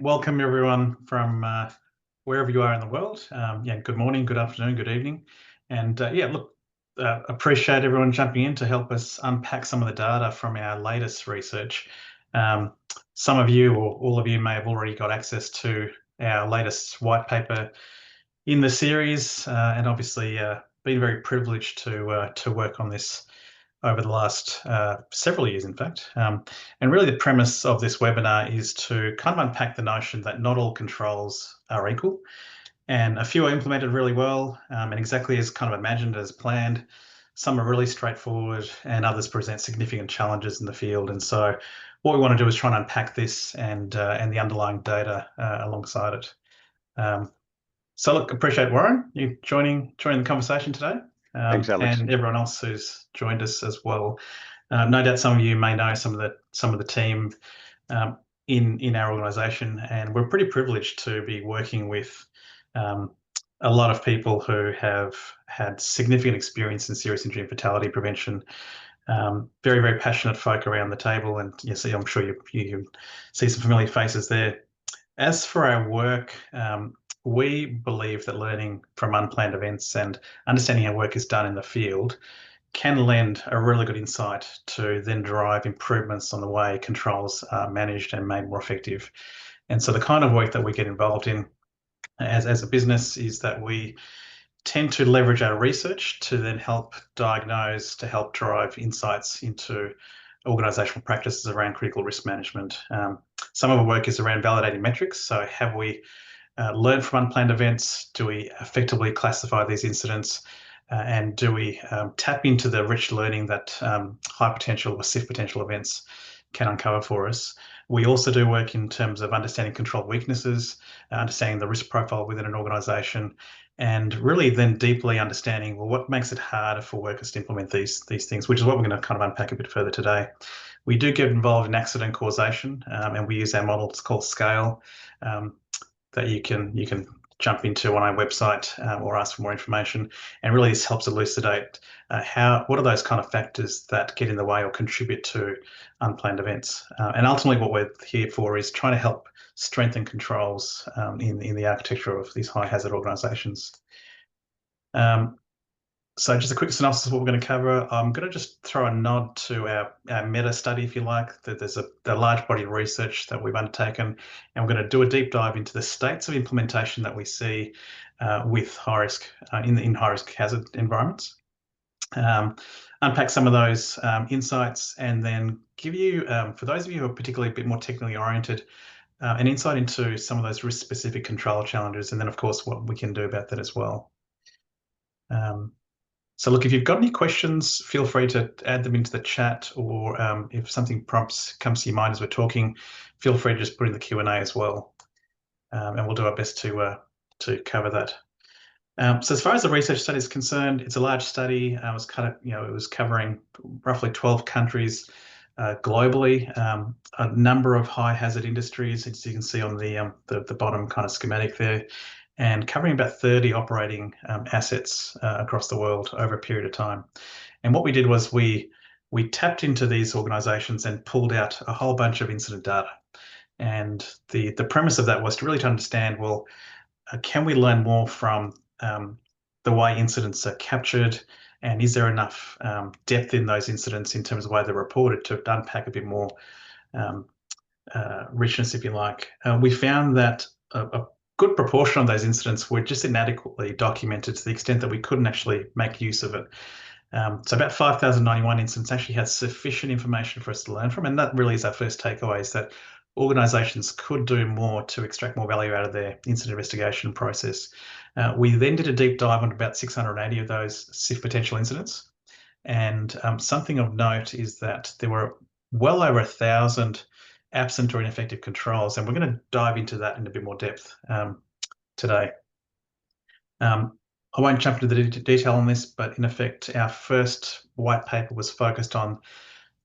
welcome everyone from wherever you are in the world. Good morning, good afternoon, good evening. And appreciate everyone jumping in to help us unpack some of the data from our latest research. Some of you or all of you may have already got access to our latest white paper in the series, and obviously been very privileged to work on this over the last several years, in fact. And really the premise of this webinar is to kind of unpack the notion that not all controls are equal, and a few are implemented really well and exactly as kind of imagined, as planned. Some are really straightforward and others present significant challenges in the field. And so what we want to do is try and unpack this and the underlying data alongside it. So look, appreciate Warren, you joining the conversation today. Thanks, Alex. And everyone else who's joined us as well. No doubt some of you may know some of the team in our organisation, and we're pretty privileged to be working with a lot of people who have had significant experience in serious injury and fatality prevention. Very, very passionate folk around the table, and you see, I'm sure you see some familiar faces there. As for our work, we believe that learning from unplanned events and understanding how work is done in the field can lend a really good insight to then drive improvements on the way controls are managed and made more effective. And so the kind of work that we get involved in as a business is that we tend to leverage our research to then help diagnose, to help drive insights into organisational practices around critical risk management. Some of our work is around validating metrics. So have we learn from unplanned events? Do we effectively classify these incidents? And do we tap into the rich learning that high potential or SIF potential events can uncover for us? We also do work in terms of understanding control weaknesses, understanding the risk profile within an organisation, and really then deeply understanding, well, what makes it harder for workers to implement these things, which is what we're going to kind of unpack a bit further today. We do get involved in accident causation, and we use our model. It's called SCALE. That you can jump into on our website or ask for more information. And really this helps elucidate what are those kind of factors that get in the way or contribute to unplanned events. And ultimately what we're here for is trying to help strengthen controls in the architecture of these high hazard organisations. So just a quick synopsis of what we're going to cover. I'm going to just throw a nod to our meta study, if you like, that there's a large body of research that we've undertaken, and we're going to do a deep dive into the states of implementation that we see with high risk in high risk hazard environments. Unpack some of those insights, and then give you, for those of you who are particularly a bit more technically oriented, an insight into some of those risk specific control challenges, and then of course what we can do about that as well. So look, if you've got any questions, feel free to add them into the chat, or if something comes to your mind as we're talking, feel free to just put in the Q&A as well, and we'll do our best to cover that. So as far as the research study is concerned, it's a large study. It was covering roughly 12 countries globally, a number of high hazard industries, as you can see on the bottom kind of schematic there, and covering about 30 operating assets across the world over a period of time. And what we did was we tapped into these organisations and pulled out a whole bunch of incident data. And the premise of that was to really understand, well, can we learn more from the way incidents are captured, and is there enough depth in those incidents in terms of the way they're reported to unpack a bit more richness, if you like. We found that a good proportion of those incidents were just inadequately documented to the extent that we couldn't actually make use of it. So about 5,091 incidents actually had sufficient information for us to learn from, and that really is our first takeaway, is that organisations could do more to extract more value out of their incident investigation process. We then did a deep dive on about 680 of those SIF potential incidents, and something of note is that there were well over 1,000 absent or ineffective controls, and we're going to dive into that in a bit more depth today. I won't jump into the detail on this, but in effect, our first white paper was focused on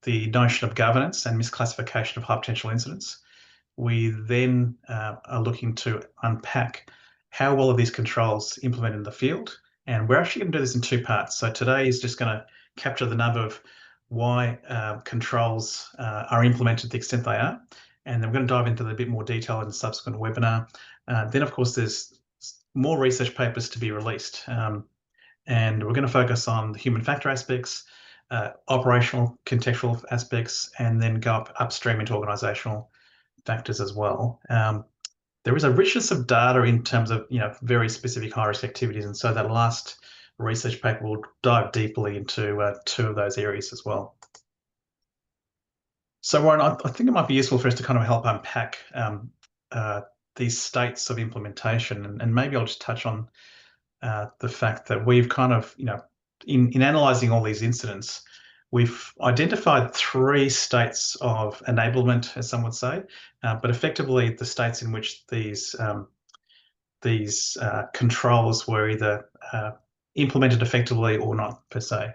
the notion of governance and misclassification of high potential incidents. We then are looking to unpack how well are these controls implemented in the field, and we're actually going to do this in two parts. So today is just going to capture the nub of why controls are implemented to the extent they are, and then we're going to dive into a bit more detail in the subsequent webinar. Then, of course, there's more research papers to be released, and we're going to focus on the human factor aspects, operational contextual aspects, and then go upstream into organizational factors as well. There is a richness of data in terms of very specific high risk activities, and so that last research paper will dive deeply into two of those areas as well. So Warren, I think it might be useful for us to kind of help unpack these states of implementation, and maybe I'll just touch on the fact that we've kind of, in analysing all these incidents, we've identified 3 states of enablement, as some would say, but effectively the states in which these controls were either implemented effectively or not per se.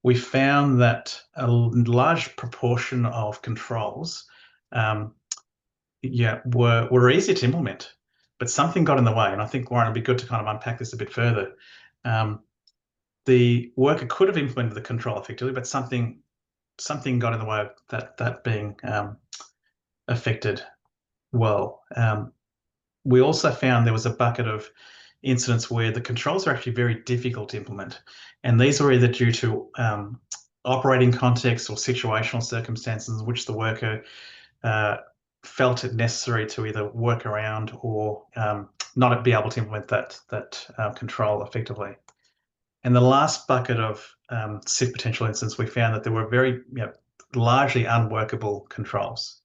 We found that a large proportion of controls were easy to implement, but something got in the way. And I think, Warren, it'd be good to kind of unpack this a bit further. The worker could have implemented the control effectively, but something got in the way of that being affected well. We also found there was a bucket of incidents where the controls are actually very difficult to implement. And these were either due to operating context or situational circumstances in which the worker felt it necessary to either work around or not be able to implement that control effectively. And the last bucket of SIF potential incidents, we found that there were very largely unworkable controls.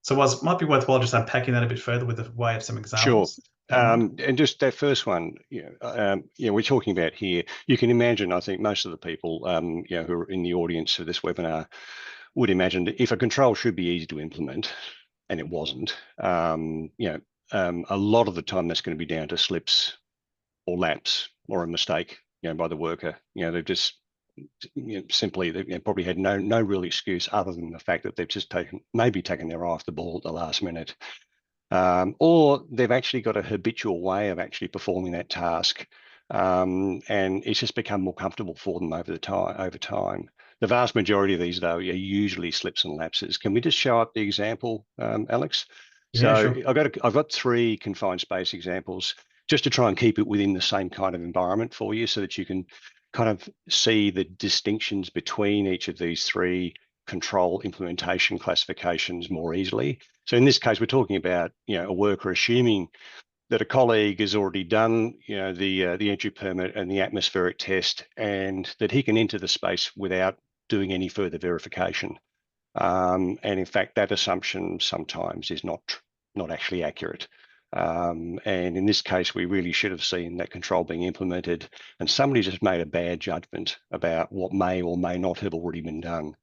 So it might be worthwhile just unpacking that a bit further with a way of some examples. Sure. And just that first one, we're talking about here, you can imagine, I think most of the people who are in the audience for this webinar would imagine that if a control should be easy to implement, and it wasn't, a lot of the time that's going to be down to slips or lapse or a mistake, by the worker. They've just simply they probably had no real excuse other than the fact that they've just maybe taken their eye off the ball at the last minute. Or they've actually got a habitual way of actually performing that task, and it's just become more comfortable for them over time. The vast majority of these, though, are usually slips and lapses. Can we just show up the example, Alex? Yeah, So sure. I've got 3 confined space examples just to try and keep it within the same kind of environment for you, so that you can kind of see the distinctions between each of these 3 control implementation classifications more easily. So in this case, we're talking about a worker assuming that a colleague has already done the entry permit and the atmospheric test, and that he can enter the space without doing any further verification. And in fact, that assumption sometimes is not actually accurate. And in this case, we really should have seen that control being implemented, and somebody just made a bad judgment about what may or may not have already been done.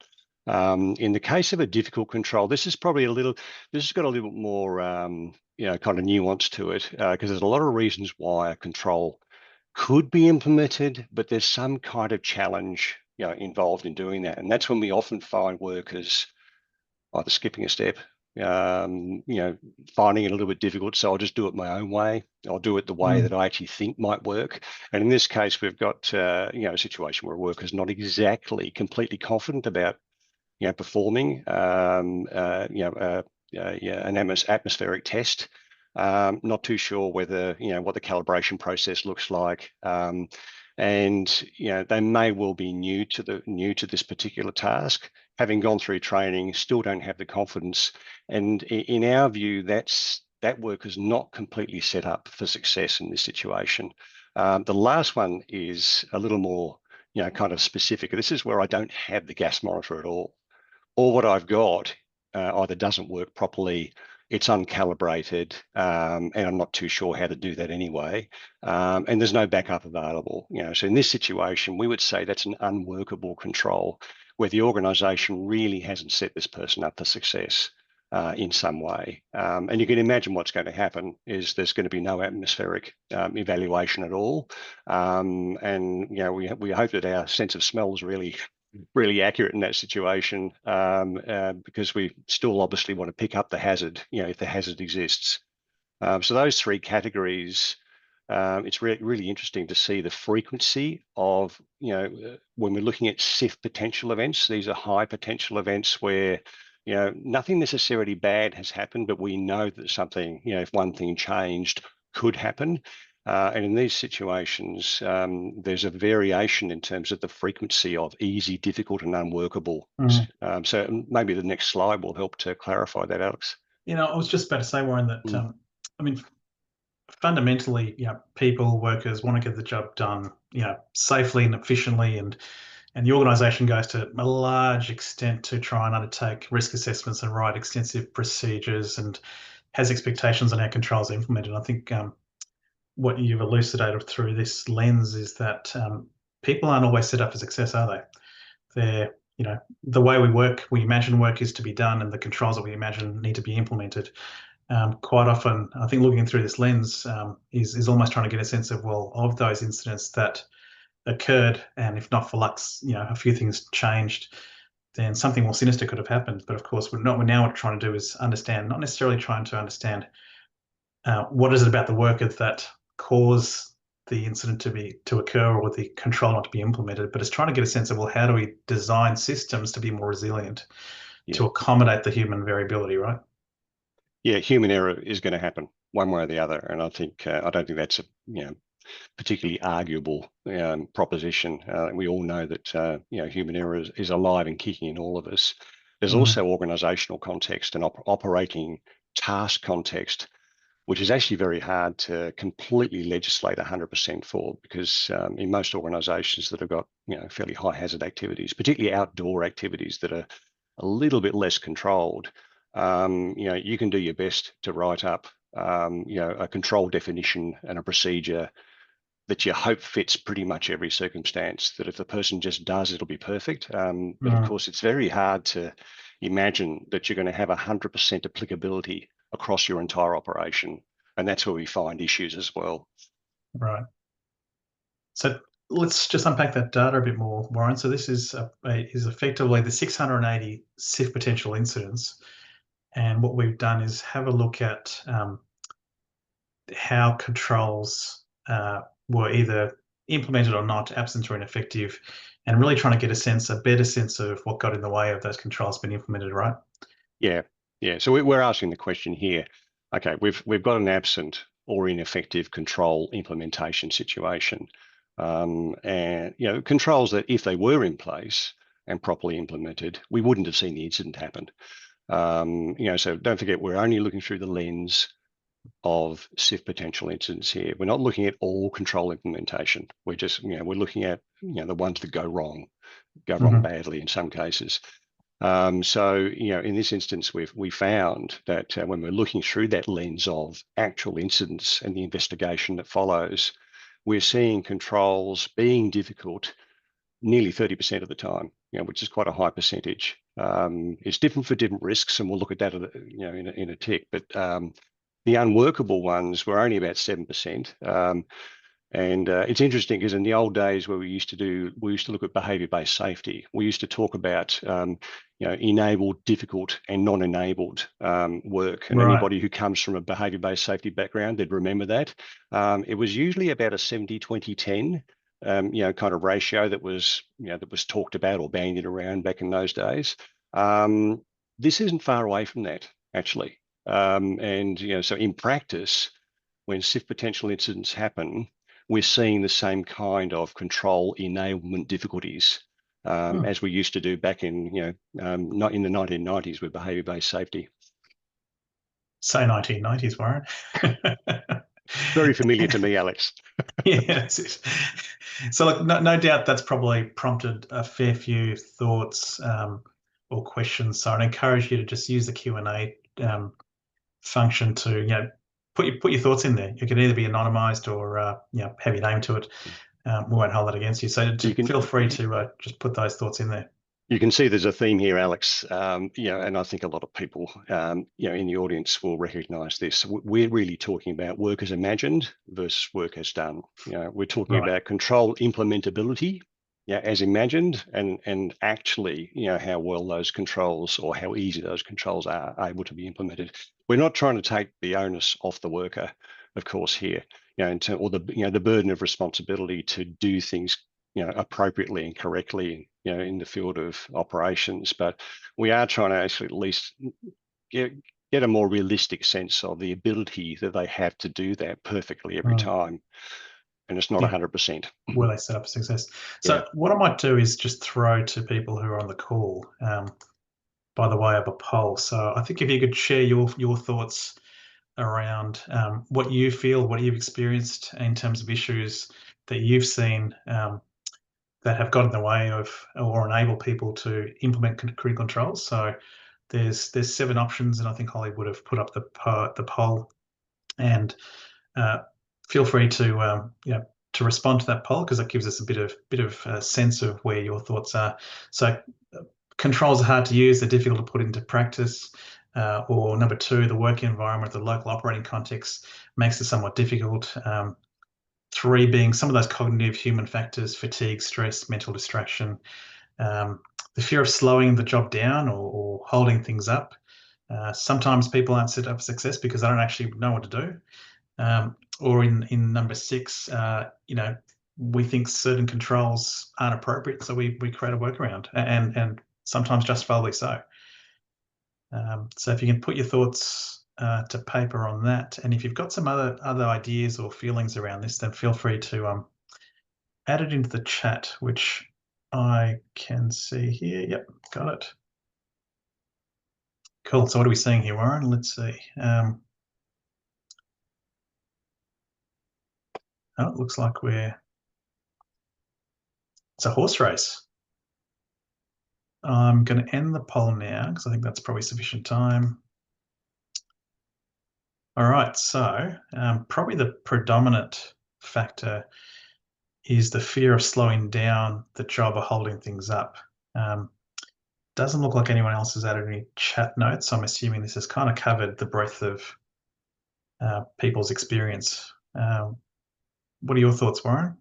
In the case of a difficult control, this has got a little bit more, kind of nuance to it, because there's a lot of reasons why a control could be implemented, but there's some kind of challenge, involved in doing that. And that's when we often find workers either skipping a step, finding it a little bit difficult. So I'll just do it my own way. I'll do it the way that I actually think might work. And in this case, we've got, a situation where a worker's not exactly completely confident about performing an atmospheric test. Not too sure whether what the calibration process looks like, and they may well be new to this particular task, having gone through training, still don't have the confidence. And in our view, that worker's not completely set up for success in this situation. The last one is a little more kind of specific. This is where I don't have the gas monitor at all, or what I've got either doesn't work properly, it's uncalibrated, and I'm not too sure how to do that anyway, and there's no backup available. So in this situation, we would say that's an unworkable control where the organisation really hasn't set this person up for success in some way. And you can imagine what's going to happen is there's going to be no atmospheric evaluation at all, and we hope that our sense of smell is really accurate in that situation, because we still obviously want to pick up the hazard, if the hazard exists. So those 3 categories, it's really interesting to see the frequency of, when we're looking at SIF potential events. These are high potential events where nothing necessarily bad has happened, but we know that something, if one thing changed, could happen. And in these situations, there's a variation in terms of the frequency of easy, difficult, and unworkable. Mm. So maybe the next slide will help to clarify that, Alex. I was just about to say, Warren, that Mm. I mean, fundamentally, people, workers want to get the job done, safely and efficiently, and the organisation goes to a large extent to try and undertake risk assessments and write extensive procedures and has expectations on how controls are implemented. I think what you've elucidated through this lens is that people aren't always set up for success, are they? They're, the way we work, we imagine work is to be done, and the controls that we imagine need to be implemented. Quite often, I think looking through this lens is almost trying to get a sense of, well, of those incidents that occurred, and if not for luck, a few things changed, then something more sinister could have happened. But of course, we're now trying to do is understand, not necessarily trying to understand what is it about the worker that caused the incident to occur or the control not to be implemented, but it's trying to get a sense of, well, how do we design systems to be more resilient, Yeah. to accommodate the human variability, right? Yeah, human error is going to happen one way or the other, and I don't think that's a particularly arguable proposition. We all know that human error is alive and kicking in all of us. There's Mm. also organisational context and operating task context, which is actually very hard to completely legislate 100% for, because in most organisations that have got fairly high hazard activities, particularly outdoor activities that are a little bit less controlled, you can do your best to write up a control definition and a procedure that you hope fits pretty much every circumstance, that if the person just does, it'll be perfect. But of Mm. course, it's very hard to imagine that you're going to have 100% applicability across your entire operation. And that's where we find issues as well. Right. So let's just unpack that data a bit more, Warren. So this is effectively the 680 SIF potential incidents. And what we've done is have a look at how controls were either implemented or not, absent or ineffective, and really trying to get a better sense of what got in the way of those controls being implemented, right? Yeah, yeah. So we're asking the question here. Okay, we've got an absent or ineffective control implementation situation, and controls that if they were in place and properly implemented, we wouldn't have seen the incident happen. So don't forget, we're only looking through the lens of SIF potential incidents here. We're not looking at all control implementation. We're just, we're looking at, the ones that go wrong Mm-hmm. badly in some cases. So, in this instance, we found that when we're looking through that lens of actual incidents and the investigation that follows, we're seeing controls being difficult nearly 30% of the time, which is quite a high percentage. It's different for different risks, and we'll look at that, in a tick. But the unworkable ones were only about 7%. And it's interesting because in the old days where we used to look at behavior-based safety, we used to talk about, enabled, difficult, and non-enabled work. And Right. anybody who comes from a behavior-based safety background, they'd remember that. It was usually about a 70-20-10, kind of ratio that was talked about or bandied around back in those days. This isn't far away from that, actually. And so in practice, when SIF potential incidents happen, we're seeing the same kind of control enablement difficulties as we used to do back in, not in the 1990s with behavior-based safety. Say 1990s, Warren. Very familiar to me, Alex. Yeah. So, look, no doubt that's probably prompted a fair few thoughts or questions. So I'd encourage you to just use the Q&A function to, put your thoughts in there. You can either be anonymized or, have your name to it. We won't hold that against you. So You can feel free to just put those thoughts in there. You can see there's a theme here, Alex. And I think a lot of people, in the audience will recognise this. We're really talking about work as imagined versus work as done. We're talking Right. about control implementability, as imagined, and actually, how well those controls or how easy those controls are able to be implemented. We're not trying to take the onus off the worker, of course, here, or the burden of responsibility to do things appropriately and correctly, in the field of operations. But we are trying to actually at least get a more realistic sense of the ability that they have to do that perfectly every time. And it's not Yeah. 100%. Where they set up for success. Yeah. So what I might do is just throw to people who are on the call, by the way of a poll. So I think if you could share your thoughts around what you feel, what you've experienced in terms of issues that you've seen that have got in the way of or enable people to implement crew controls. So there's 7 options, and I think Holly would have put up the poll. And feel free to to respond to that poll, because that gives us a bit of sense of where your thoughts are. So controls are hard to use; they're difficult to put into practice. Or number 2, the work environment, the local operating context makes it somewhat difficult. 3 being some of those cognitive human factors: fatigue, stress, mental distraction, the fear of slowing the job down or holding things up. Sometimes people aren't set up for success because they don't actually know what to do. Or in number 6, we think certain controls aren't appropriate, so we create a workaround, and sometimes justifiably so. So if you can put your thoughts to paper on that, and if you've got some other ideas or feelings around this, then feel free to add it into the chat, which I can see here. Yep, got it. Cool. So what are we seeing here, Warren? Let's see. Oh, it looks like it's a horse race. I'm going to end the poll now because I think that's probably sufficient time. All right, so probably the predominant factor is the fear of slowing down the job or holding things up. Doesn't look like anyone else has added any chat notes. So I'm assuming this has kind of covered the breadth of people's experience. What are your thoughts, Warren?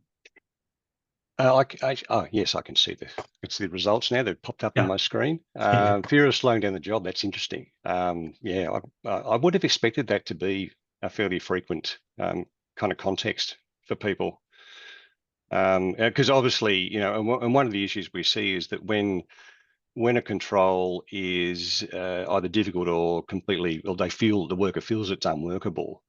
Yes, I can see the results now. They've popped up on Yeah. my screen. Yeah. Fear of slowing down the job. That's interesting. Yeah, I would have expected that to be a fairly frequent kind of context for people. Because obviously, and one of the issues we see is that when a control is either difficult or completely, or the worker feels it's unworkable,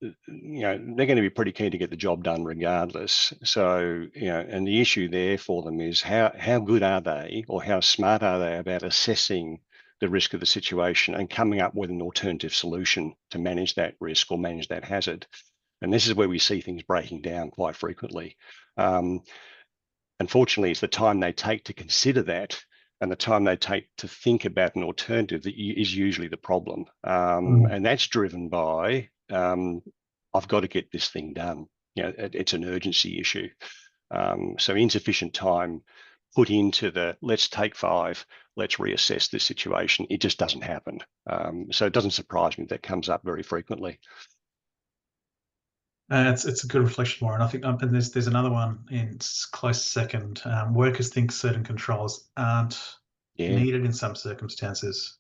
they're going to be pretty keen to get the job done regardless. So, and the issue there for them is how good are they, or how smart are they about assessing the risk of the situation and coming up with an alternative solution to manage that risk or manage that hazard. And this is where we see things breaking down quite frequently. Unfortunately, it's the time they take to consider that and the time they take to think about an alternative that is usually the problem. And that's driven by, I've got to get this thing done. It's an urgency issue. So insufficient time put into let's take 5, let's reassess this situation. It just doesn't happen. So it doesn't surprise me that comes up very frequently. It's a good reflection, Warren. I think, and there's another one in close second. Workers think certain controls aren't needed in some circumstances,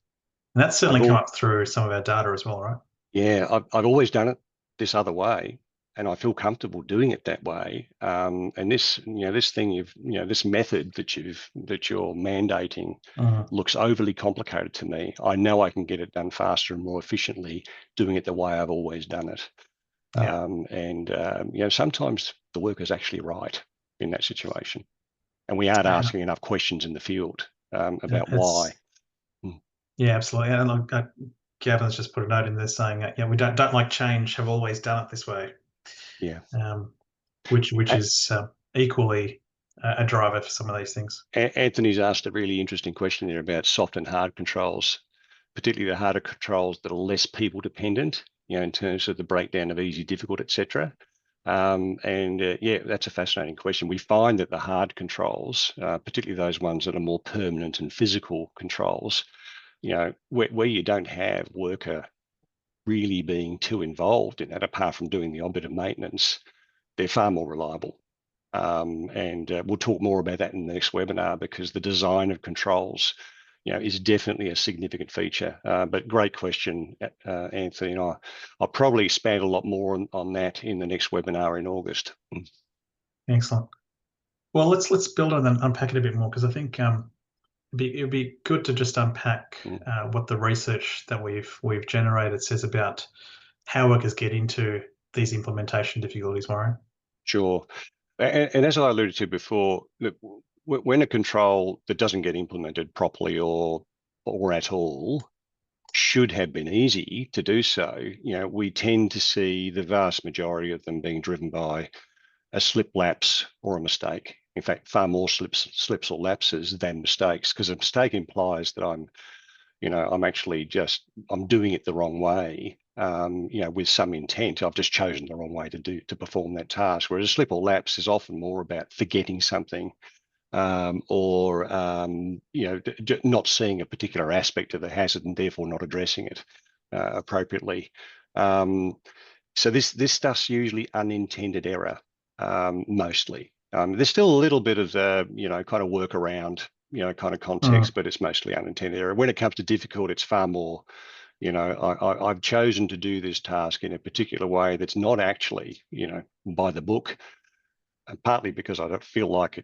and that's certainly come up through some of our data as well, right? Yeah, I've always done it this other way, and I feel comfortable doing it that way. And this, this thing this method that you're mandating looks overly complicated to me. I know I can get it done faster and more efficiently doing it the way I've always done it. Yeah. Sometimes the worker's actually right in that situation, and we aren't asking enough questions in the field about why. Yeah, absolutely. And Gavin's just put a note in there saying, we don't like change, have always done it this way. Yeah. Which is equally a driver for some of these things. Anthony's asked a really interesting question there about soft and hard controls, particularly the harder controls that are less people dependent, in terms of the breakdown of easy, difficult, etc. Yeah, that's a fascinating question. We find that the hard controls, particularly those ones that are more permanent and physical controls, where you don't have worker really being too involved in that, apart from doing the odd bit of maintenance, they're far more reliable. We'll talk more about that in the next webinar, because the design of controls, is definitely a significant feature. But great question, Anthony, and I'll probably expand a lot more on that in the next webinar in August. Excellent. Well, let's build on and unpack it a bit more because I think it'd be good to just unpack Mm, what the research that we've generated says about how workers get into these implementation difficulties, Warren. sure. And as I alluded to before, look, when a control that doesn't get implemented properly or at all should have been easy to do so, we tend to see the vast majority of them being driven by a slip, lapse, or a mistake. In fact, far more slips or lapses than mistakes, because a mistake implies that I'm actually I'm doing it the wrong way, with some intent. I've just chosen the wrong way to perform that task. Whereas a slip or lapse is often more about forgetting something, or not seeing a particular aspect of the hazard and therefore not addressing it appropriately. So this stuff's usually unintended error, mostly. There's still a little bit of kind of workaround, kind of Mm, context, but it's mostly unintended error. When it comes to difficult, it's far more, I've chosen to do this task in a particular way that's not actually, by the book, and partly because I don't feel like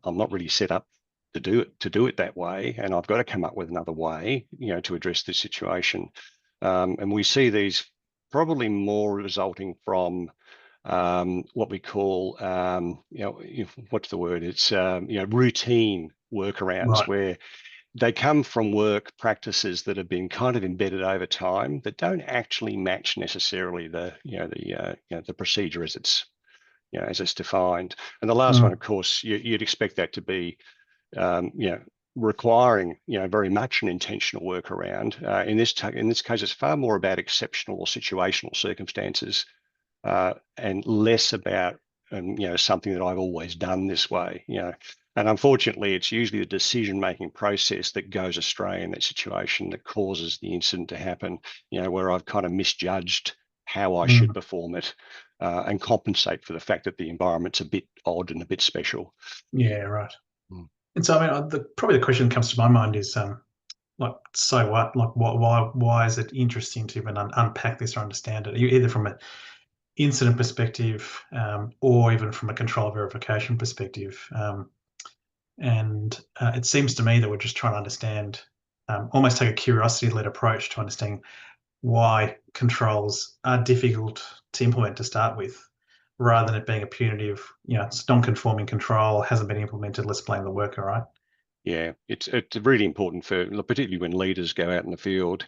I'm not really set up to do it that way, and I've got to come up with another way, to address this situation. And we see these probably more resulting from what we call, what's the word? It's routine workarounds right. where they come from work practices that have been kind of embedded over time that don't actually match necessarily the procedure as it's defined. And the last one, Mm, of course, you'd expect that to be, requiring, very much an intentional workaround. In this case, it's far more about exceptional or situational circumstances, and less about, something that I've always done this way. And unfortunately, it's usually the decision-making process that goes astray in that situation that causes the incident to happen. Where I've kind of misjudged how I should mm, perform it, and compensate for the fact that the environment's a bit odd and a bit special. yeah, right. Mm. And so, I mean, probably the question that comes to my mind is, like, so what? Like, why is it interesting to even unpack this or understand it? Either from an incident perspective, or even from a control verification perspective. And it seems to me that we're just trying to understand, almost take a curiosity-led approach to understanding why controls are difficult to implement to start with, rather than it being a punitive, it's non-conforming control, hasn't been implemented, let's blame the worker, right? Yeah, it's really important particularly when leaders go out in the field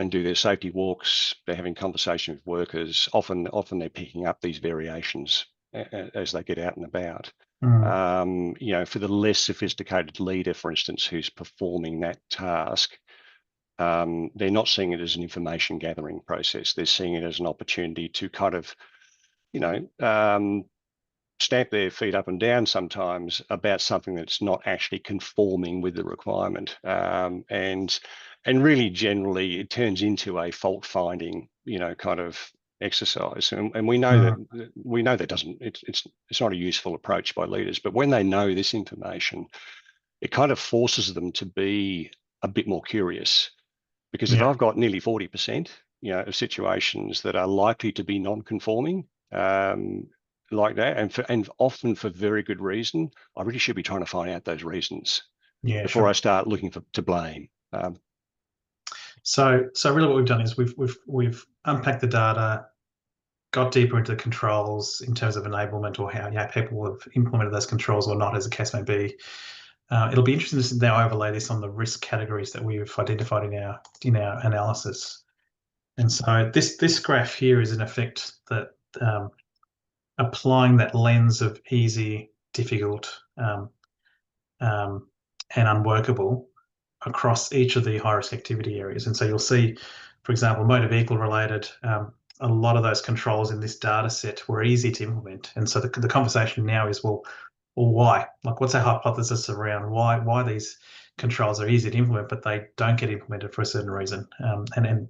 and do their safety walks. They're having conversation with workers. Often they're picking up these variations as they get out and about. Mm, For the less sophisticated leader, for instance, who's performing that task, they're not seeing it as an information gathering process. They're seeing it as an opportunity to kind of, you know, um, stamp their feet up and down sometimes about something that's not actually conforming with the requirement. And really generally it turns into a fault finding, kind of exercise. And mm, we know that doesn't, it's not a useful approach by leaders, but when they know this information, it kind of forces them to be a bit more curious. Because if yeah, I've got nearly 40%, of situations that are likely to be non-conforming, like that, and often for very good reason, I really should be trying to find out those reasons yeah, before I sure. start looking to blame. So really, what we've done is we've unpacked the data, got deeper into the controls in terms of enablement or how people have implemented those controls or not, as the case may be. It'll be interesting to now overlay this on the risk categories that we've identified in our analysis. And so this graph here is in effect that, applying that lens of easy, difficult, um, and unworkable across each of the high risk activity areas. And so you'll see, for example, motor vehicle related, a lot of those controls in this data set were easy to implement. And so the conversation now is, well, why? Like, what's our hypothesis around why these controls are easy to implement, but they don't get implemented for a certain reason? And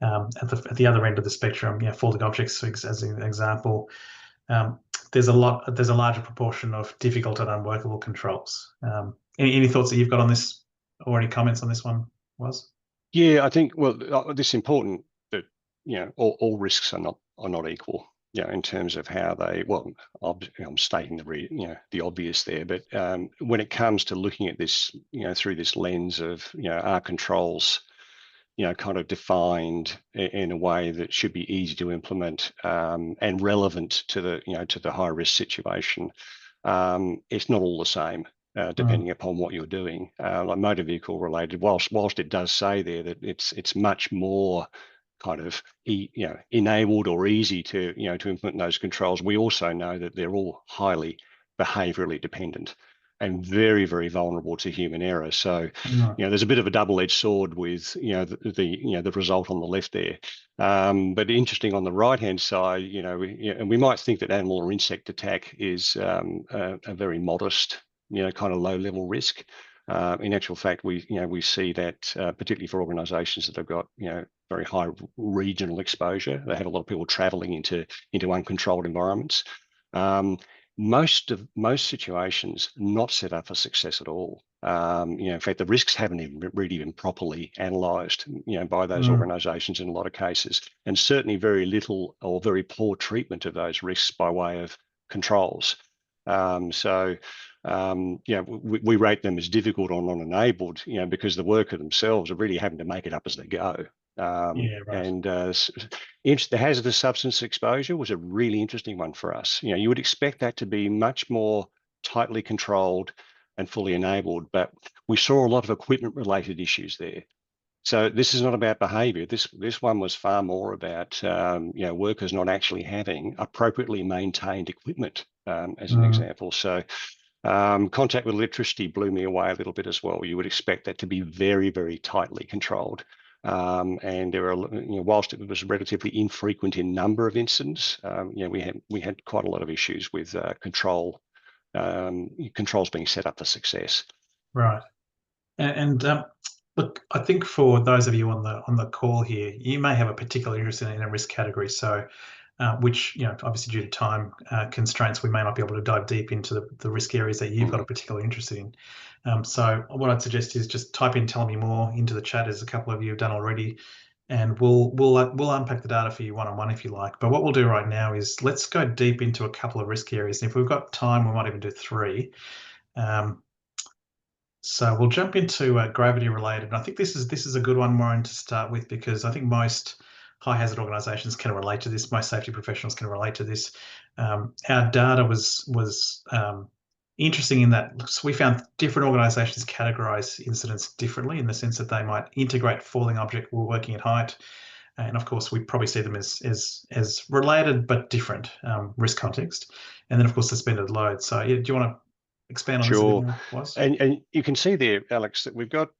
at the other end of the spectrum, faulting objects, as an example, um, there's a larger proportion of difficult and unworkable controls. Any thoughts that you've got on this, or any comments on this one, Was? Yeah, I think, well, this is important that, all risks are not equal. in terms of how they, well, I'm stating the obvious there, but when it comes to looking at this, through this lens of, are controls, kind of defined in a way that should be easy to implement and relevant to the high risk situation, it's not all the same. Depending upon what you're doing, like motor vehicle related, whilst it does say there that it's much more kind of enabled or easy to to implement those controls, we also know that they're all highly behaviorally dependent and very, very vulnerable to human error. So there's a bit of a double-edged sword with the result on the left there. But interesting on the right-hand side, and we might think that animal or insect attack is a very modest kind of low-level risk. In actual fact, we see that particularly for organisations that have got very high regional exposure, they have a lot of people travelling into uncontrolled environments. Most situations not set up for success at all. In fact, the risks haven't even really been properly analysed, by those organisations in a lot of cases, and certainly very little or very poor treatment of those risks by way of controls. We rate them as difficult or non-enabled, because the worker themselves are really having to make it up as they go. And the hazardous substance exposure was a really interesting one for us. You would expect that to be much more tightly controlled and fully enabled, but we saw a lot of equipment-related issues there. So this is not about behaviour. This one was far more about workers not actually having appropriately maintained equipment, as an example. So contact with electricity blew me away a little bit as well. You would expect that to be very, very tightly controlled. And there are, whilst it was relatively infrequent in number of incidents, we had quite a lot of issues with controls being set up for success. Right. And look, I think for those of you on the call here, you may have a particular interest in a risk category. So, which obviously due to time constraints, we may not be able to dive deep into the risk areas that you've got a particular interest in. So, what I'd suggest is just type in "tell me more" into the chat, as a couple of you have done already, and we'll unpack the data for you one-on-one if you like. But what we'll do right now is let's go deep into a couple of risk areas. And if we've got time, we might even do 3. So we'll jump into gravity related. And I think this is a good one, Warren, to start with, because I think most high hazard organisations can relate to this. Most safety professionals can relate to this. Our data was interesting in that we found different organisations categorise incidents differently, in the sense that they might integrate falling object while working at height, and of course we probably see them as related but different risk context. And then of course suspended load. So do you want to expand on this a bit more, Was? And you can see there, Alex, that we've got,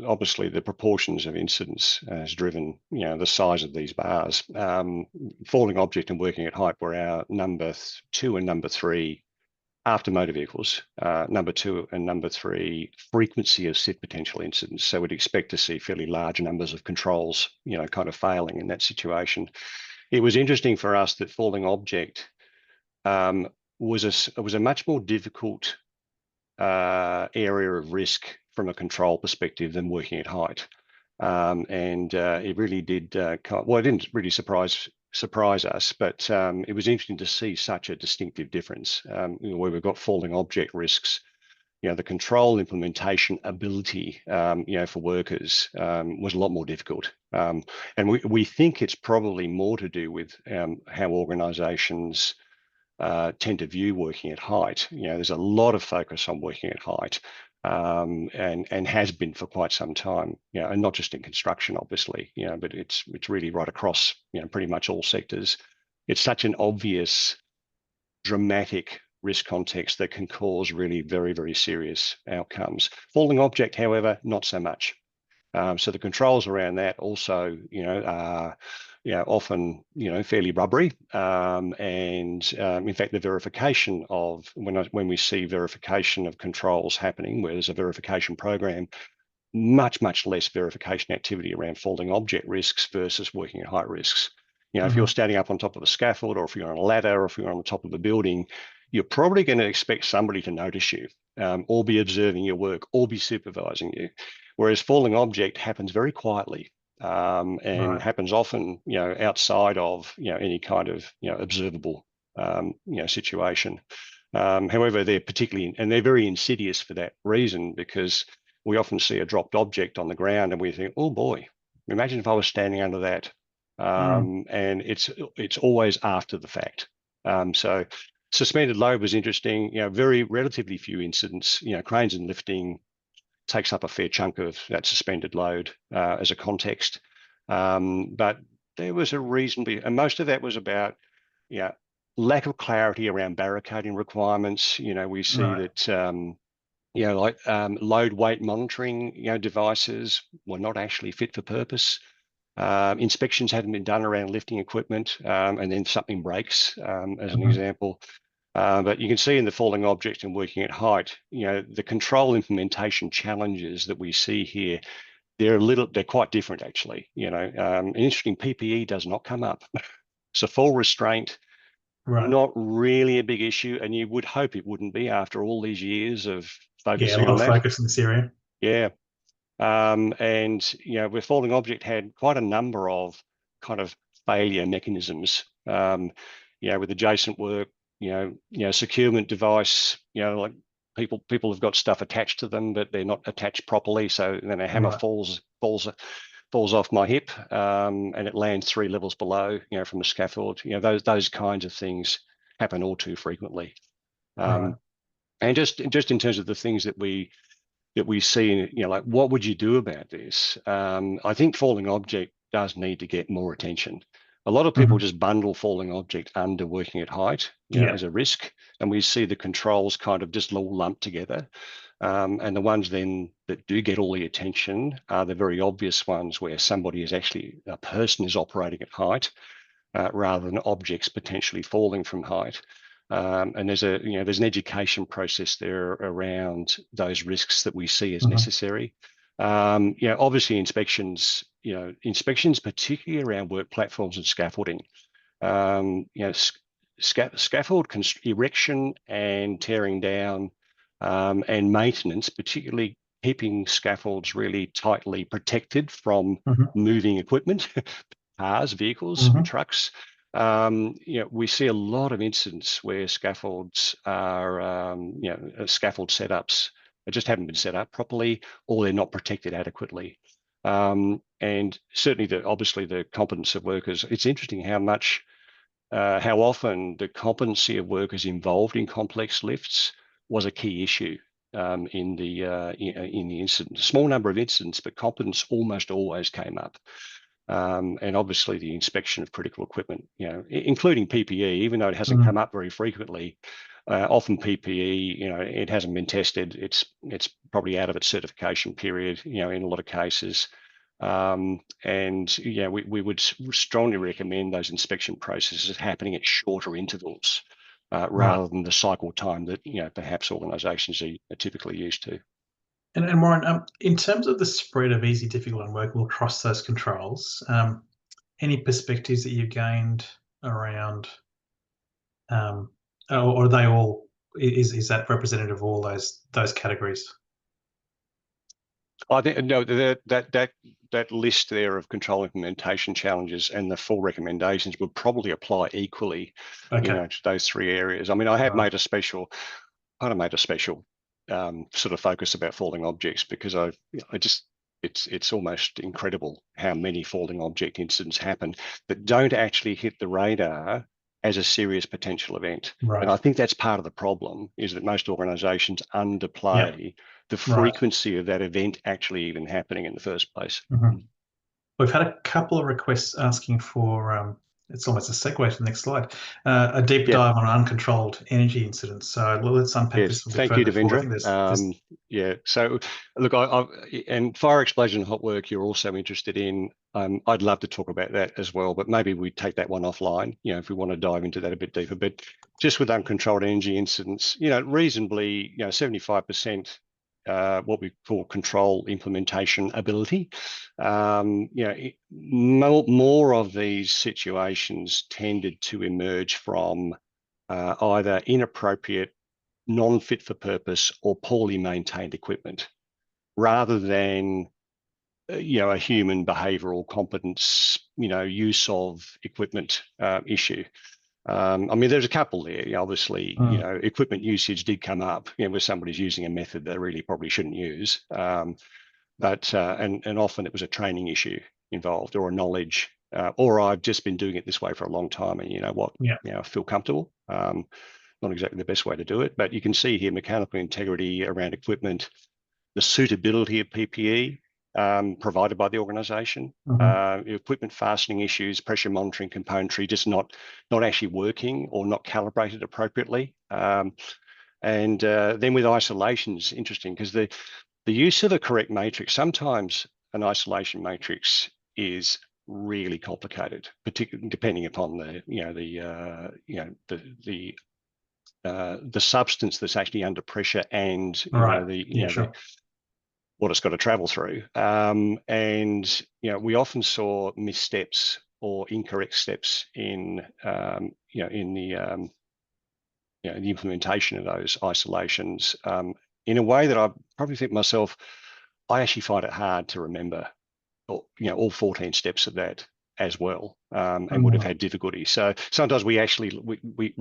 obviously the proportions of incidents has driven, the size of these bars. Falling object and working at height were our number 2 and number 3 after motor vehicles. Number 2 and number 3 frequency of SIT potential incidents. So we'd expect to see fairly large numbers of controls, kind of failing in that situation. It was interesting for us that falling object was a much more difficult area of risk from a control perspective than working at height. It really did, well, it didn't really surprise us, but it was interesting to see such a distinctive difference where we've got falling object risks. The control implementation ability, for workers was a lot more difficult. And we think it's probably more to do with how organisations tend to view working at height. There's a lot of focus on working at height, and has been for quite some time. And not just in construction, obviously. But it's really right across pretty much all sectors. It's such an obvious, dramatic risk context that can cause really very, very serious outcomes. Falling object, however, not so much. So the controls around that also, are often, fairly rubbery. In fact, the verification of when we see verification of controls happening, where there's a verification program, much less verification activity around falling object risks versus working at height risks. If you're standing up on top of a scaffold, or if you're on a ladder, or if you're on the top of a building, you're probably going to expect somebody to notice you, or be observing your work, or be supervising you. Whereas falling object happens very quietly. and happens often, outside of, any kind of, observable, situation. However, they're very insidious for that reason, because we often see a dropped object on the ground and we think, oh boy, imagine if I was standing under that. And it's always after the fact. So suspended load was interesting. Very relatively few incidents. Cranes and lifting takes up a fair chunk of that suspended load as a context. But there was and most of that was about, lack of clarity around barricading requirements. We see that, load weight monitoring, devices were not actually fit for purpose. Inspections hadn't been done around lifting equipment, and then something breaks, as an example. But you can see in the falling object and working at height, the control implementation challenges that we see here, they're quite different actually. An interesting PPE does not come up. So fall restraint, not really a big issue, and you would hope it wouldn't be after all these years of Yeah, a focusing lot on of that. focus in this area. Yeah. And where falling object had quite a number of kind of failure mechanisms, with adjacent work, securement device, like people have got stuff attached to them, but they're not attached properly. So then a hammer falls off my hip, and it lands 3 levels below, from the scaffold. Those kinds of things happen all too frequently. And just in terms of the things that we see, like what would you do about this? I think falling object does need to get more attention. A lot of people just bundle falling object under working at height, as a risk, and we see the controls kind of just all lumped together. And the ones then that do get all the attention are the very obvious ones where a person is operating at height, rather than objects potentially falling from height. And there's an education process there around those risks that we see as necessary. Obviously inspections, particularly around work platforms and scaffolding. Scaffold erection and tearing down, and maintenance, particularly keeping scaffolds really tightly protected from moving equipment, cars, vehicles, and trucks. We see a lot of incidents where scaffolds are, scaffold setups just haven't been set up properly, or they're not protected adequately. And certainly, obviously, the competence of workers. It's interesting how often the competency of workers involved in complex lifts was a key issue in the incident. A small number of incidents, but competence almost always came up. And obviously the inspection of critical equipment, including PPE, even though it hasn't come up very frequently, often PPE, it hasn't been tested. It's probably out of its certification period, in a lot of cases. And we would strongly recommend those inspection processes happening at shorter intervals, rather than the cycle time that perhaps organisations are typically used to. And Warren, in terms of the spread of easy, difficult, and workable across those controls, any perspectives that you gained around, or are they all? Is that representative of all those categories? I think no, that list there of control implementation challenges and the 4 recommendations would probably apply equally, to those 3 areas. I mean, I have made a special sort of focus about falling objects, because it's almost incredible how many falling object incidents happen that don't actually hit the radar as a serious potential event. And I think that's part of the problem, is that most organisations underplay the frequency of that event actually even happening in the first place. We've had a couple of requests asking for, it's almost a segue to the next slide, a deep dive on uncontrolled energy incidents. So let's unpack this a bit further. Thank you, Devendra. So look, and fire explosion and hot work you're also interested in. I'd love to talk about that as well, but maybe we take that one offline, if we want to dive into that a bit deeper. But just with uncontrolled energy incidents, reasonably, 75%, what we call control implementation ability. More of these situations tended to emerge from either inappropriate, non-fit for purpose, or poorly maintained equipment, rather than a human behavioural competence, use of equipment issue. I mean, there's a couple there. Obviously, Mm. equipment usage did come up, where somebody's using a method they really probably shouldn't use. But and often it was a training issue involved, or a knowledge, or I've just been doing it this way for a long time, and you know what, Yeah. I feel comfortable. Not exactly the best way to do it, but you can see here mechanical integrity around equipment, the suitability of PPE provided by the organisation, Hmm. equipment fastening issues, pressure monitoring componentry just not actually working or not calibrated appropriately. And then with isolations, interesting, because the use of the correct matrix, sometimes an isolation matrix is really complicated, particularly depending upon the substance that's actually under pressure, and Right. Yeah, sure. what it's got to travel through. And we often saw missteps or incorrect steps in the implementation of those isolations, in a way that I probably think myself, I actually find it hard to remember all 14 steps of that as well, and would have Mm. had difficulty. So sometimes we actually we're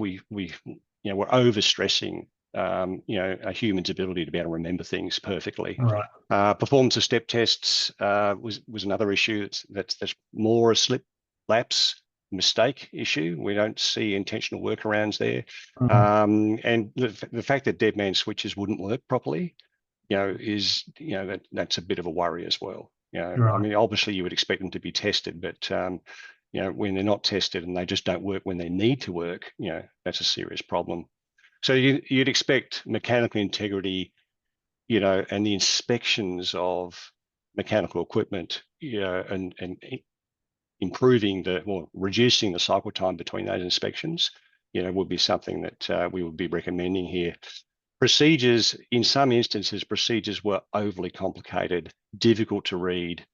overstressing a human's ability to be able to remember things perfectly. Right. Performance of step tests was another issue. That's more a slip, lapse, mistake issue. We don't see intentional workarounds there. Mm. And the fact that dead man switches wouldn't work properly, is that's a bit of a worry as well. I Right. mean, obviously you would expect them to be tested, but when they're not tested and they just don't work when they need to work, that's a serious problem. So you'd expect mechanical integrity, and the inspections of mechanical equipment, and improving reducing the cycle time between those inspections, would be something that we would be recommending here. Procedures, in some instances, procedures were overly complicated, difficult to read,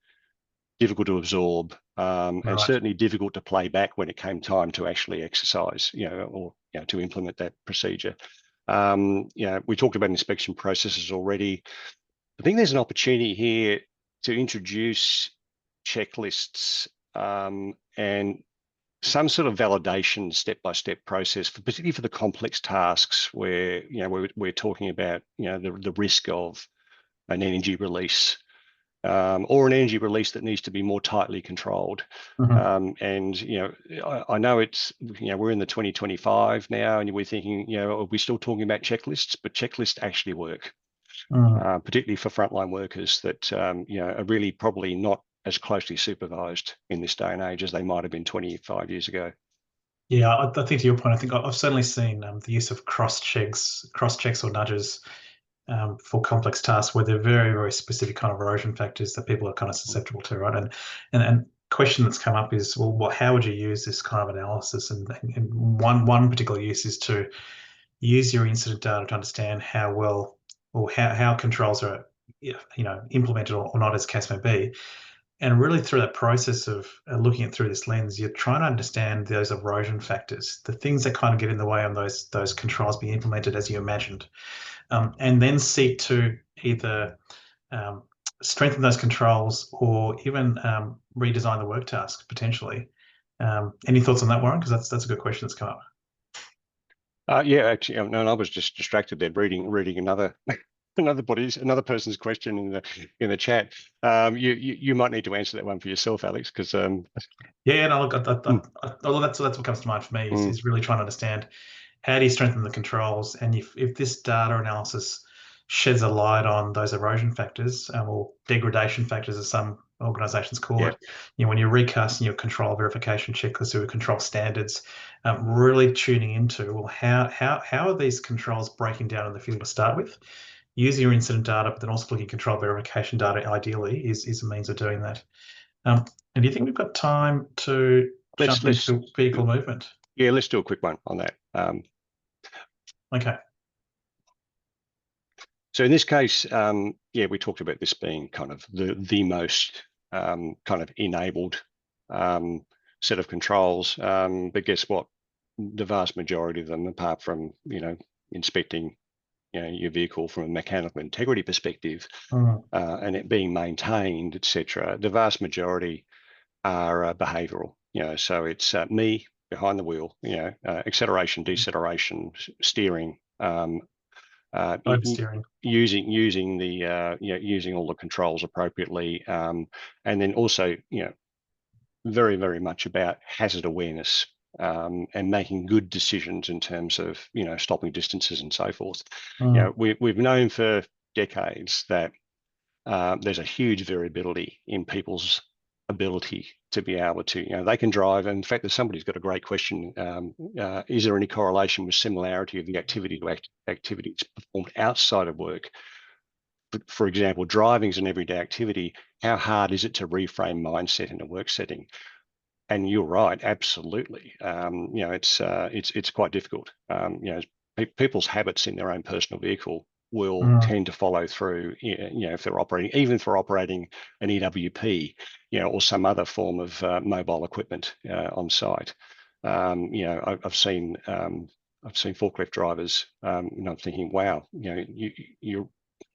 difficult to absorb, and Right. certainly difficult to play back when it came time to actually exercise, or to implement that procedure. We talked about inspection processes already. I think there's an opportunity here to introduce checklists, and some sort of validation step-by-step process, particularly for the complex tasks where we're talking about the risk of an energy release, or an energy release that needs to be more tightly controlled. Hmm. And I know it's we're in the 2025 now, and we're thinking, are we still talking about checklists? But checklists actually work, Mm. particularly for frontline workers that are really probably not as closely supervised in this day and age as they might have been 25 years ago. Yeah, I think to your point, I think I've certainly seen the use of cross checks or nudges for complex tasks where they're very, very specific kind of erosion factors that people are kind of susceptible to, right? And question that's come up is, well, how would you use this kind of analysis? And one particular use is to use your incident data to understand how well or how controls are implemented or not, as the case may be. And really, through that process of looking at through this lens, you're trying to understand those erosion factors, the things that kind of get in the way on those controls being implemented as you imagined, and then seek to either um, strengthen those controls or even redesign the work task potentially. Any thoughts on that, Warren? Because that's a good question that's come up. Yeah, actually, no, I was just distracted there reading another another person's question in the chat. You might need to answer that one for yourself, Alex, because Yeah, no, look, mm, well, that's what comes to mind for me mm, is really trying to understand how do you strengthen the controls, and if this data analysis sheds a light on those erosion factors, or degradation factors, as some organisations call yeah, it, when you're recasting your control verification checklist or control standards, really tuning into, well, how are these controls breaking down in the field to start with? Using your incident data, but then also looking at control verification data, ideally, is a means of doing that. And do you think we've got time to let's jump into vehicle movement? yeah, let's do a quick one on that. Okay. So in this case, we talked about this being kind of the most kind of enabled set of controls. But guess what? The vast majority of them, apart from inspecting your vehicle from a mechanical integrity perspective, Mm. and it being maintained, etc., the vast majority are behavioural. So it's me behind the wheel, acceleration, deceleration, steering, Oversteering. using the using all the controls appropriately, and then also very, very much about hazard awareness, and making good decisions in terms of stopping distances and so forth. Mm. We've known for decades that there's a huge variability in people's ability to be able to, they can drive. And in fact, there's somebody's got a great question. Is there any correlation with similarity of the activity to activities performed outside of work? For example, driving is an everyday activity. How hard is it to reframe mindset in a work setting? And you're right, absolutely. It's quite difficult. People's habits in their own personal vehicle will Mm. tend to follow through. If they're operating, even for operating an EWP, or some other form of mobile equipment on site. I've seen forklift drivers. I'm thinking, wow, you're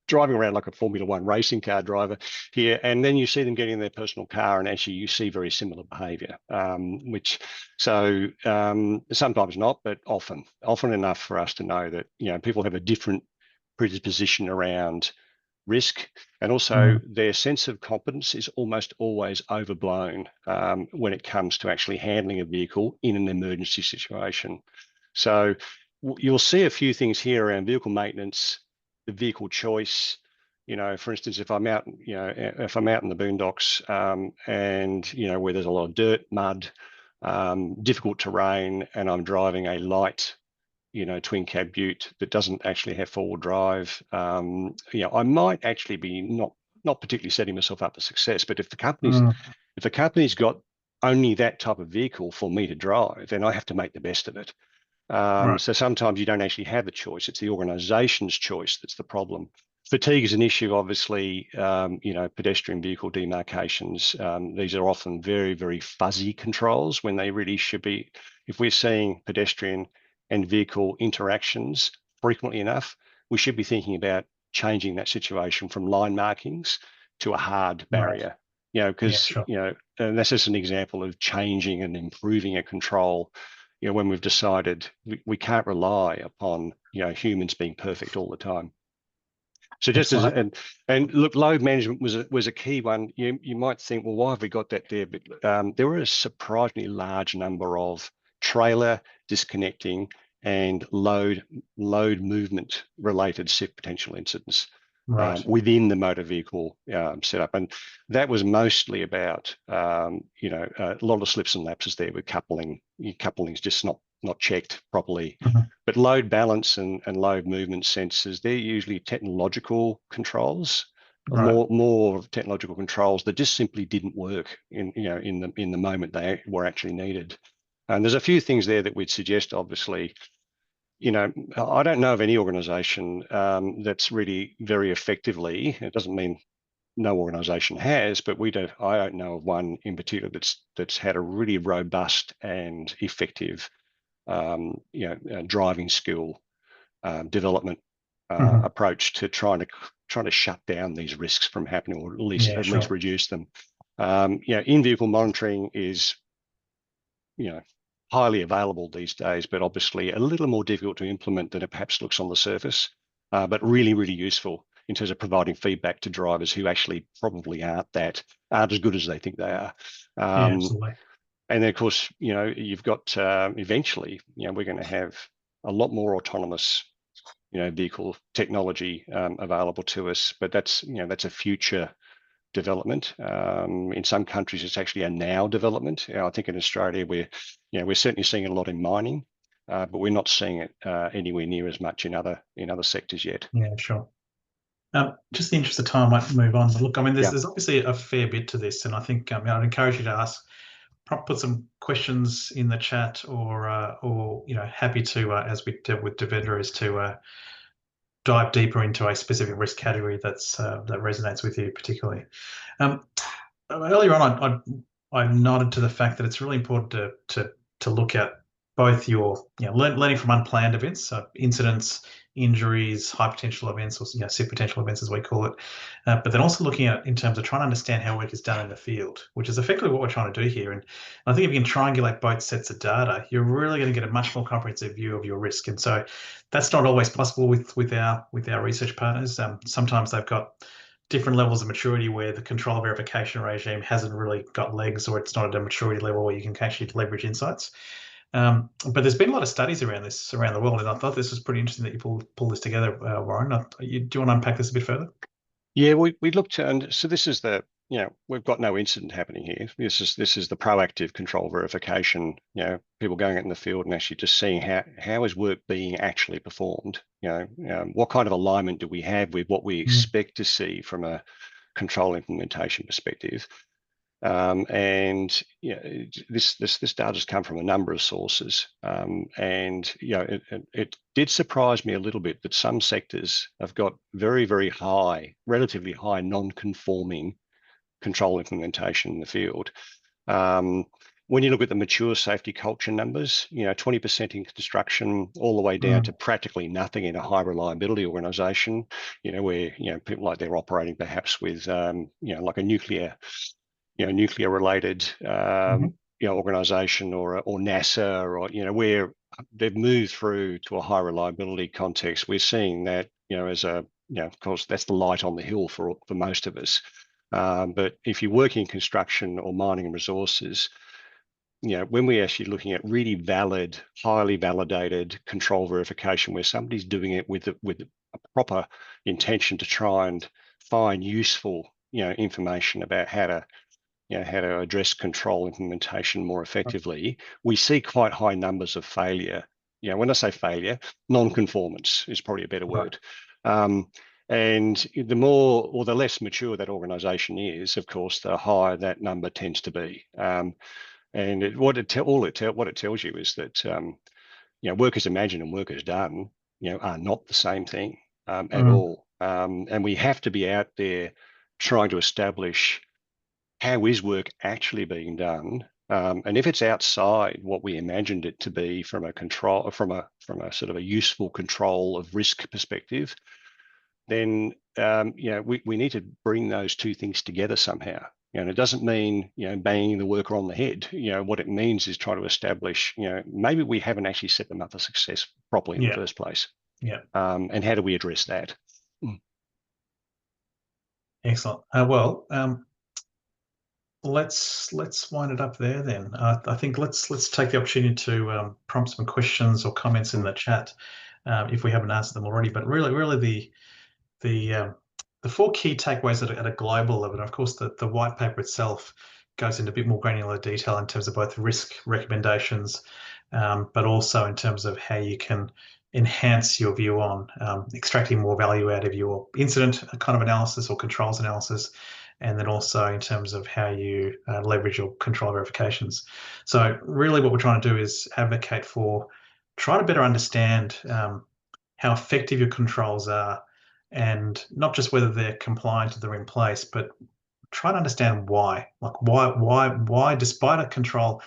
driving around like a Formula One racing car driver here, and then you see them getting in their personal car, and actually you see very similar behaviour, sometimes not, but often enough for us to know that people have a different predisposition around risk, and also Mm. their sense of competence is almost always overblown when it comes to actually handling a vehicle in an emergency situation. So you'll see a few things here around vehicle maintenance, the vehicle choice. For instance, if I'm out, if I'm out in the boondocks, and where there's a lot of dirt, mud, difficult terrain, and I'm driving a light, twin cab Ute that doesn't actually have four-wheel drive, I might actually be not particularly setting myself up for success. But if Mm. the company's got only that type of vehicle for me to drive, then I have to make the best of it. Right. So sometimes you don't actually have a choice. It's the organisation's choice that's the problem. Fatigue is an issue, obviously. Pedestrian vehicle demarcations. These are often very, very fuzzy controls when they really should be. If we're seeing pedestrian and vehicle interactions frequently enough, we should be thinking about changing that situation from line markings to a hard Right. barrier. Yeah, Because sure. and that's just an example of changing and improving a control. When we've decided we can't rely upon humans being perfect all the time. So just as Excellent. and look, load management was a key one. You might think, well, why have we got that there? But there were a surprisingly large number of trailer disconnecting and load movement related SIF potential incidents Right. within the motor vehicle setup, and that was mostly about a lot of slips and lapses there with coupling. Coupling's just not checked properly. Mhm. But load balance and load movement sensors, they're usually technological controls, Right. more technological controls that just simply didn't work in the moment they were actually needed. And there's a few things there that we'd suggest, obviously. I don't know of any organisation that's really very effectively. It doesn't mean no organisation has, but I don't know of one in particular that's had a really robust and effective driving skill development Mhm. approach to trying to shut down these risks from happening, or Yeah, at least sure. reduce them. In-vehicle monitoring is highly available these days, but obviously a little more difficult to implement than it perhaps looks on the surface, but really, really useful in terms of providing feedback to drivers who actually probably aren't as good as they think they are. Yeah, Um, absolutely. and then, of course, you've got eventually, we're going to have a lot more autonomous, vehicle technology available to us. But that's a future development. In some countries, it's actually a now development. I think in Australia, we're certainly seeing it a lot in mining, but we're not seeing it anywhere near as much in other sectors yet. Yeah, sure. Just in the interest of time, I might move on. But look, I mean, Yeah, there's obviously a fair bit to this, and I think I'd encourage you to put some questions in the chat, or happy to, as we did with Devendra, is to dive deeper into a specific risk category that resonates with you particularly. Um, Earlier on, I nodded to the fact that it's really important to look at both your learning from unplanned events, so incidents, injuries, high potential events, or SIP potential events as we call it, but then also looking at in terms of trying to understand how work is done in the field, which is effectively what we're trying to do here. And I think if you can triangulate both sets of data, you're really going to get a much more comprehensive view of your risk. And so that's not always possible with our research partners. Sometimes they've got different levels of maturity where the control verification regime hasn't really got legs, or it's not at a maturity level where you can actually leverage insights. But there's been a lot of studies around this around the world, and I thought this was pretty interesting that you pull this together, Warren. Do you want to unpack this a bit further? Yeah, we looked at, and so this is we've got no incident happening here. This is the proactive control verification. People going out in the field and actually just seeing how is work being actually performed. What kind of alignment do we have with what we expect to see from a control implementation perspective? And this data has come from a number of sources, and it did surprise me a little bit that some sectors have got very, very high, relatively high non-conforming control implementation in the field. When you look at the mature safety culture numbers, 20% in construction, all the way down to practically nothing in a high reliability organisation, where people like they're operating perhaps with like a nuclear related organization or NASA, or where they've moved through to a high reliability context. We're seeing that as a of course that's the light on the hill for most of us. But if you're working in construction or mining and resources, when we're actually looking at really valid, highly validated control verification, where somebody's doing it with a proper intention to try and find useful information about how to address control implementation more effectively, we see quite high numbers of failure. When I say failure, non-conformance is probably a better word. And the more or the less mature that organisation is, of course, the higher that number tends to be. And what it tells you is that work as imagined and work as done, are not the same thing at all. And we have to be out there trying to establish how is work actually being done, and if it's outside what we imagined it to be from a control, from a sort of a useful control of risk perspective, then we need to bring those two things together somehow. And it doesn't mean banging the worker on the head. What it means is try to establish maybe we haven't actually set them up for success properly in the first place. And how do we address that? Excellent. Let's wind it up there then. I think let's take the opportunity to prompt some questions or comments in the chat if we haven't answered them already. But really the four key takeaways at a global level, and of course the white paper itself goes into a bit more granular detail in terms of both risk recommendations, but also in terms of how you can enhance your view on extracting more value out of your incident kind of analysis or controls analysis, and then also in terms of how you leverage your control verifications. So really what we're trying to do is advocate for try to better understand how effective your controls are, and not just whether they're compliant or they're in place, but try to understand why. Like why, despite a control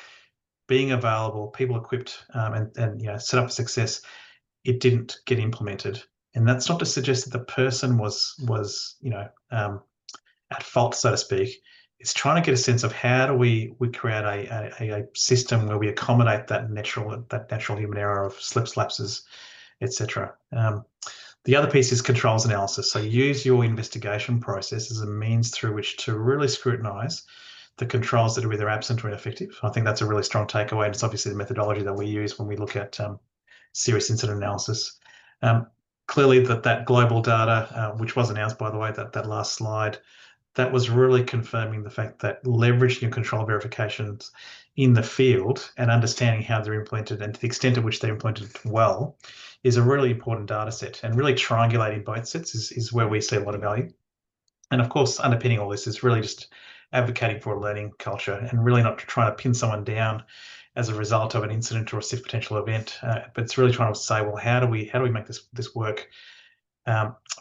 being available, people equipped and set up for success, it didn't get implemented. And that's not to suggest that the person was at fault, so to speak. It's trying to get a sense of how do we create a system where we accommodate that natural human error of slips, lapses, etc. The other piece is controls analysis. So use your investigation process as a means through which to really scrutinize the controls that are either absent or ineffective. I think that's a really strong takeaway. And it's obviously the methodology that we use when we look at serious incident analysis. Clearly that global data, which was announced, by the way, that last slide, that was really confirming the fact that leveraging your control verifications in the field and understanding how they're implemented and to the extent to which they're implemented well is a really important data set. And really triangulating both sets is where we see a lot of value. And of course, underpinning all this is really just advocating for a learning culture and really not trying to pin someone down as a result of an incident or a SIF potential event, but it's really trying to say, well, how do we make this work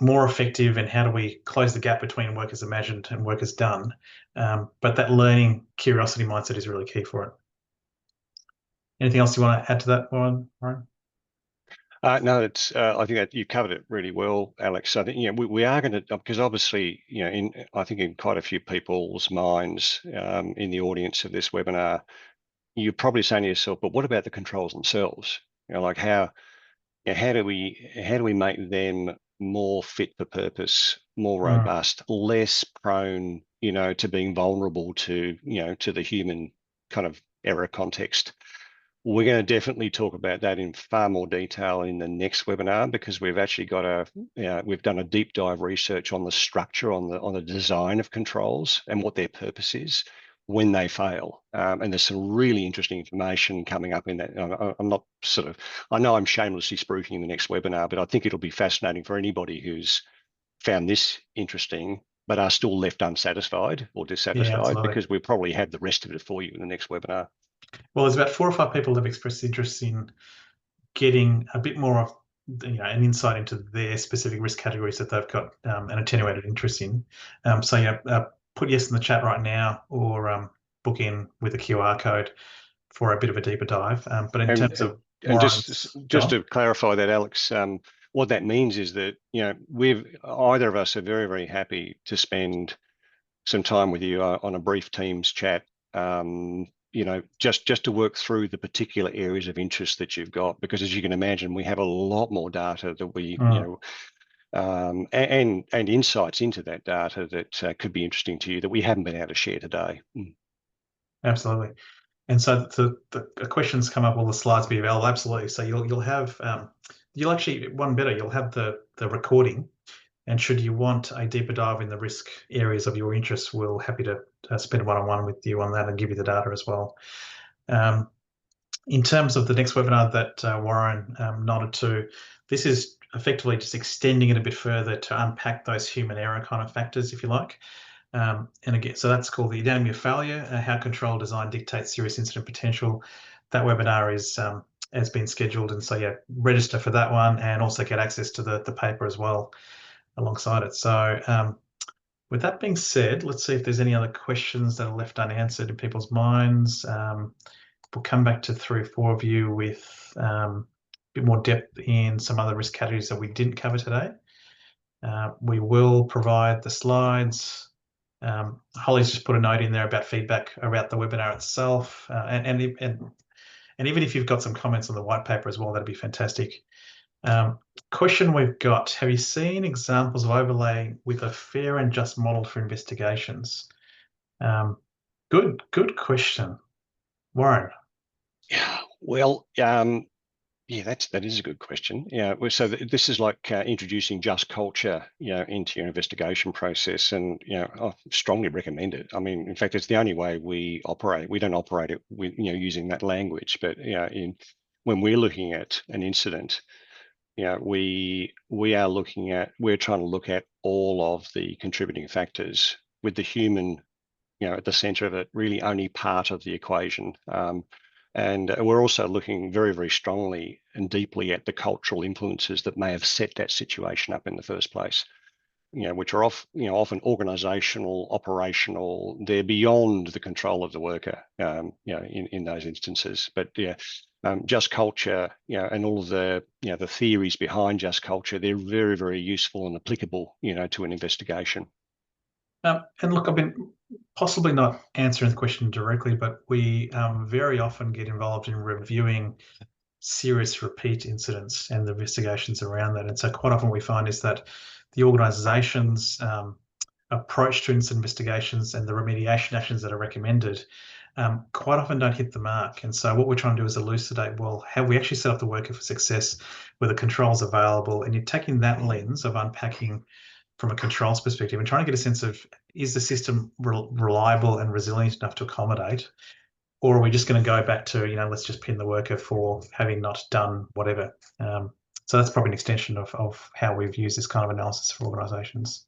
more effective, and how do we close the gap between work as imagined and work as done? But that learning curiosity mindset is really key for it. Anything else you want to add to that one, Warren? No, it's. I think that you covered it really well, Alex. I think we are going to, because obviously I think in quite a few people's minds in the audience of this webinar, you're probably saying to yourself, but what about the controls themselves? Like how do we make them more fit for purpose, more Mm, robust, less prone, to being vulnerable to the human kind of error context? We're going to definitely talk about that in far more detail in the next webinar, because we've actually we've done a deep dive research on the structure, on the design of controls and what their purpose is when they fail. And there's some really interesting information coming up in that. I'm not I know I'm shamelessly spruiking the next webinar, but I think it'll be fascinating for anybody who's found this interesting but are still left unsatisfied or yeah, dissatisfied, absolutely. because we'll probably have the rest of it for you in the next webinar. Well, there's about 4 or 5 people that have expressed interest in getting a bit more of an insight into their specific risk categories that they've got an attenuated interest in. So put yes in the chat right now, or book in with a QR code for a bit of a deeper dive. But in And terms of and just Warren's, go just on. to clarify that, Alex, what that means is that we've either of us are very, very happy to spend some time with you on a brief Teams chat. Just to work through the particular areas of interest that you've got, because as you can imagine, we have a lot more data that we Mm, and insights into that data that could be interesting to you that we haven't been able to share today. absolutely. And so the questions come up, will the slides be available? Absolutely. So you'll have you'll actually, one better, you'll have the recording. And should you want a deeper dive in the risk areas of your interest, we're happy to spend one-on-one with you on that and give you the data as well. Um, in terms of the next webinar that Warren nodded to, this is effectively just extending it a bit further to unpack those human error kind of factors, if you like. And again, so that's called the anatomy of failure, how control design dictates serious incident potential. That webinar has been scheduled, and so yeah, register for that one and also get access to the paper as well alongside it. So with that being said, let's see if there's any other questions that are left unanswered in people's minds. We'll come back to 3 or 4 of you with a bit more depth in some other risk categories that we didn't cover today. We will provide the slides. Holly's just put a note in there about feedback about the webinar itself, and even if you've got some comments on the white paper as well, that'd be fantastic. Question we've got: have you seen examples of overlay with a fair and just model for investigations? Good question, Warren. Yeah, well, yeah, that is a good question. Yeah, so this is like introducing just culture, into your investigation process, and I strongly recommend it. I mean, in fact, it's the only way we operate. We don't operate it with using that language, but when we're looking at an incident, we're trying to look at all of the contributing factors, with the human at the center of it, really only part of the equation. And we're also looking very, very strongly and deeply at the cultural influences that may have set that situation up in the first place, which are often organizational, operational. They're beyond the control of the worker, in those instances. But just culture, and all of the theories behind just culture, they're very, very useful and applicable, to an investigation. And look, I've been possibly not answering the question directly, but we very often get involved in reviewing serious repeat incidents and the investigations around that. And so quite often we find is that the organisation's approach to incident investigations and the remediation actions that are recommended quite often don't hit the mark. And so what we're trying to do is elucidate, well, have we actually set up the worker for success, where the controls available? And you're taking that lens of unpacking from a controls perspective and trying to get a sense of, is the system reliable and resilient enough to accommodate, or are we just going to go back to, let's just pin the worker for having not done whatever? So that's probably an extension of how we've used this kind of analysis for organisations.